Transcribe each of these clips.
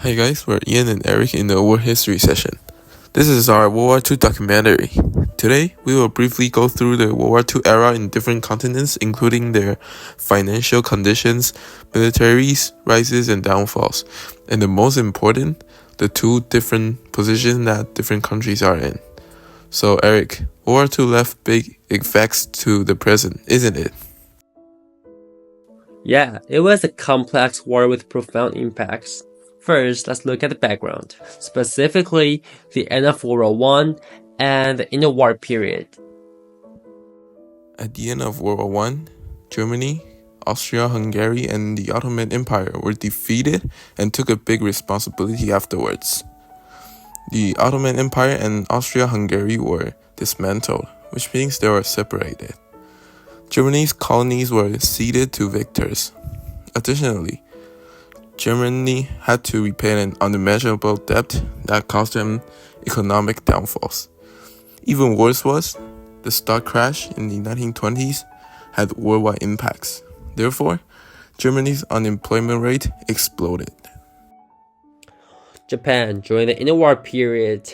Hi guys, we're Ian and Eric in the War History session. This is our World War II documentary. Today, we will briefly go through the World War II era in different continents, including their financial conditions, militaries, rises and downfalls, and the most important, the two different positions that different countries are in. So Eric, World War II left big effects to the present, isn't it? Yeah, it was a complex war with profound impacts. First, let's look at the background, specifically the end of World War I and the interwar period. At the end of World War I, Germany, Austria-Hungary, and the Ottoman Empire were defeated and took a big responsibility afterwards. The Ottoman Empire and Austria-Hungary were dismantled, which means they were separated. Germany's colonies were ceded to victors. Additionally, Germany had to repay an unimaginable debt that caused them economic downfalls. Even worse was, the stock crash in the 1920s had worldwide impacts. Therefore, Germany's unemployment rate exploded. Japan, during the interwar period,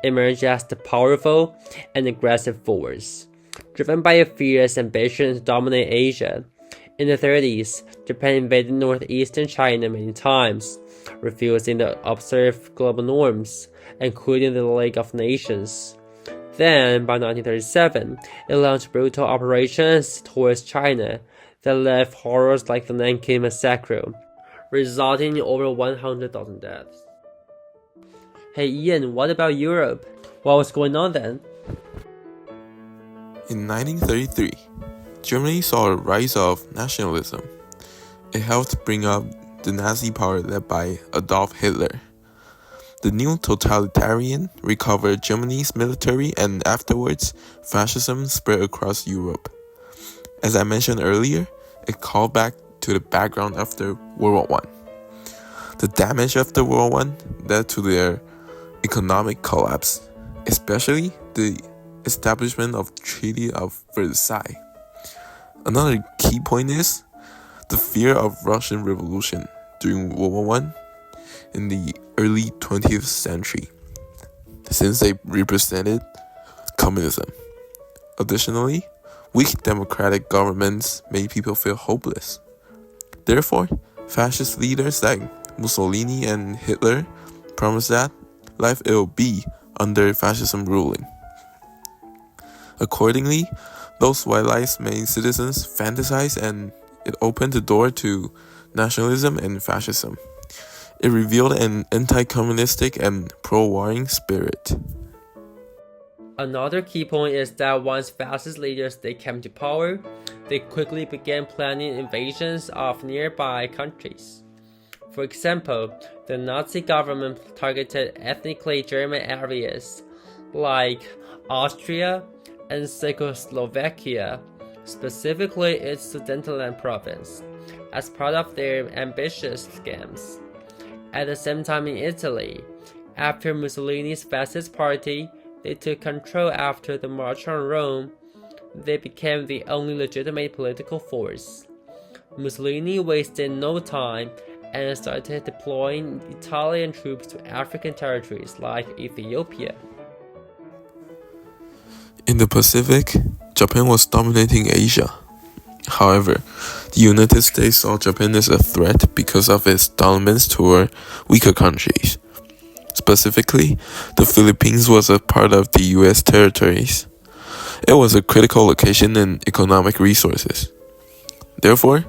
emerged as the powerful and aggressive force, driven by a fierce ambition to dominate Asia. In the 30s, Japan invaded northeastern China many times, refusing to observe global norms, including the League of Nations. Then, by 1937, it launched brutal operations towards China that left horrors like the Nanking Massacre, resulting in over 100,000 deaths. Hey Ian, what about Europe? What was going on then? In 1933, Germany saw a rise of nationalism. It helped bring up the Nazi power led by Adolf Hitler. The new totalitarian recovered Germany's military, and afterwards, fascism spread across Europe. As I mentioned earlier, it called back to the background after World War I. The damage after World War I led to their economic collapse, especially the establishment of the Treaty of Versailles. Another key point is the fear of Russian Revolution during World War I in the early 20th century, since they represented communism. Additionally, weak democratic governments made people feel hopeless. Therefore, fascist leaders like Mussolini and Hitler promised that life will be under fascism ruling. Accordingly, those white lies made citizens fantasize, and it opened the door to nationalism and fascism. It revealed an anti-communistic and pro-warring spirit. Another key point is that once fascist leaders came to power, they quickly began planning invasions of nearby countries. For example, the Nazi government targeted ethnically German areas like Austria and Czechoslovakia, specifically its Sudetenland province, as part of their ambitious schemes. At the same time in Italy, after Mussolini's fascist party, they took control after the March on Rome, they became the only legitimate political force. Mussolini wasted no time and started deploying Italian troops to African territories like Ethiopia. In the Pacific, Japan was dominating Asia. However, the United States saw Japan as a threat because of its dominance toward weaker countries. Specifically, the Philippines was a part of the US territories. It was a critical location in economic resources. Therefore,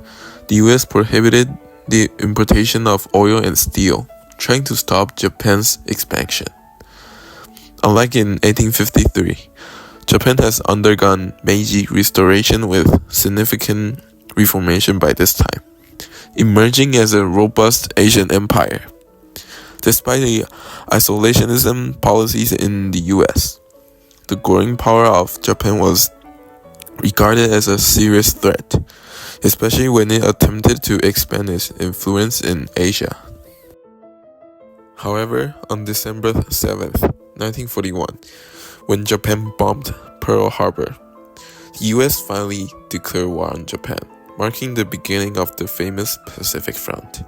the US prohibited the importation of oil and steel, trying to stop Japan's expansion. Unlike in 1853, Japan has undergone Meiji Restoration with significant reformation by this time, emerging as a robust Asian empire. Despite the isolationism policies in the US, the growing power of Japan was regarded as a serious threat, especially when it attempted to expand its influence in Asia. However, on December 7th, 1941, when Japan bombed Pearl Harbor, the US finally declared war on Japan, marking the beginning of the famous Pacific Front.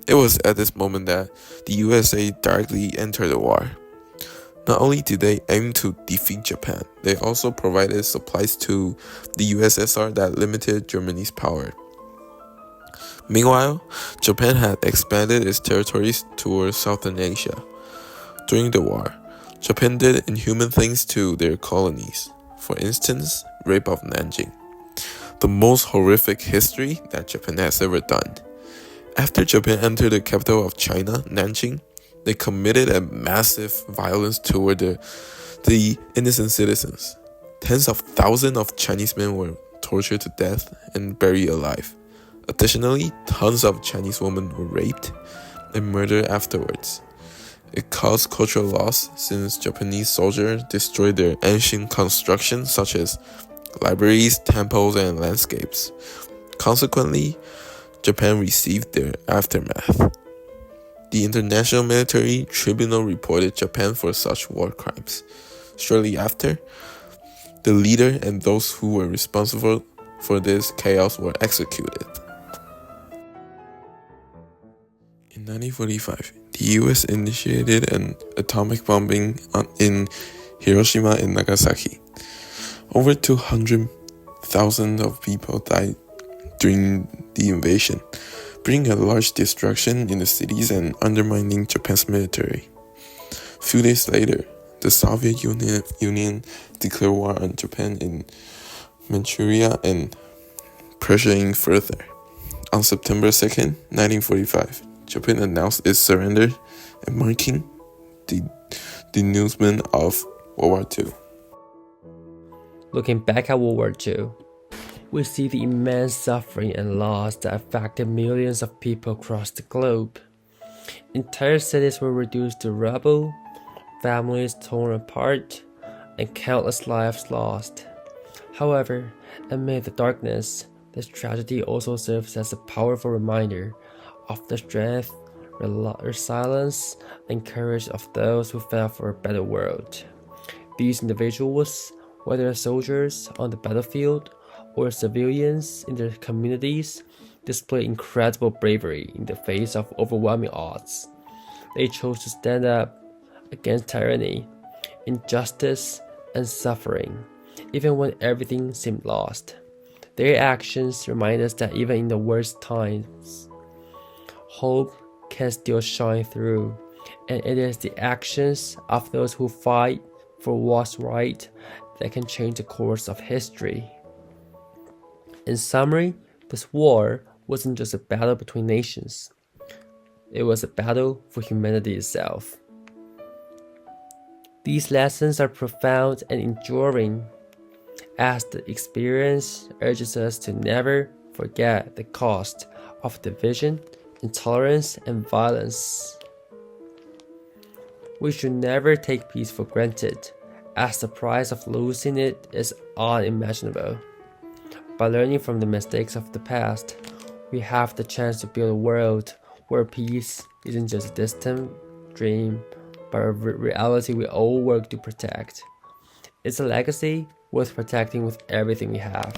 It was at this moment that the USA directly entered the war. Not only did they aim to defeat Japan, they also provided supplies to the USSR that limited Germany's power. Meanwhile, Japan had expanded its territories towards Southern Asia. During the war, Japan did inhuman things to their colonies. For instance, rape of Nanjing, the most horrific history that Japan has ever done. After Japan entered the capital of China, Nanjing, they committed a massive violence toward the innocent citizens. Tens of thousands of Chinese men were tortured to death and buried alive. Additionally, tons of Chinese women were raped and murdered afterwards. It caused cultural loss since Japanese soldiers destroyed their ancient constructions such as libraries, temples, and landscapes. Consequently, Japan received their aftermath. The International Military Tribunal reported Japan for such war crimes. Shortly after, the leader and those who were responsible for this chaos were executed. In 1945, the US initiated an atomic bombing in Hiroshima and Nagasaki. Over 200,000 of people died during the invasion, bringing a large destruction in the cities and undermining Japan's military. A few days later, the Soviet Union declared war on Japan in Manchuria and pressuring further. On September 2nd, 1945, Japan announced its surrender and marking the denouement of World War II. Looking back at World War II, we see the immense suffering and loss that affected millions of people across the globe. Entire cities were reduced to rubble, families torn apart, and countless lives lost. However, amid the darkness, this tragedy also serves as a powerful reminder of the strength, resilience, and courage of those who fought for a better world. These individuals, whether soldiers on the battlefield or civilians in their communities, display incredible bravery in the face of overwhelming odds. They chose to stand up against tyranny, injustice, and suffering, even when everything seemed lost. Their actions remind us that even in the worst times, hope can still shine through, and it is the actions of those who fight for what's right that can change the course of history. In summary, this war wasn't just a battle between nations. It was a battle for humanity itself. These lessons are profound and enduring, as the experience urges us to never forget the cost of division, intolerance, and violence. We should never take peace for granted, as the price of losing it is unimaginable. By learning from the mistakes of the past, we have the chance to build a world where peace isn't just a distant dream, but a reality we all work to protect. It's a legacy worth protecting with everything we have.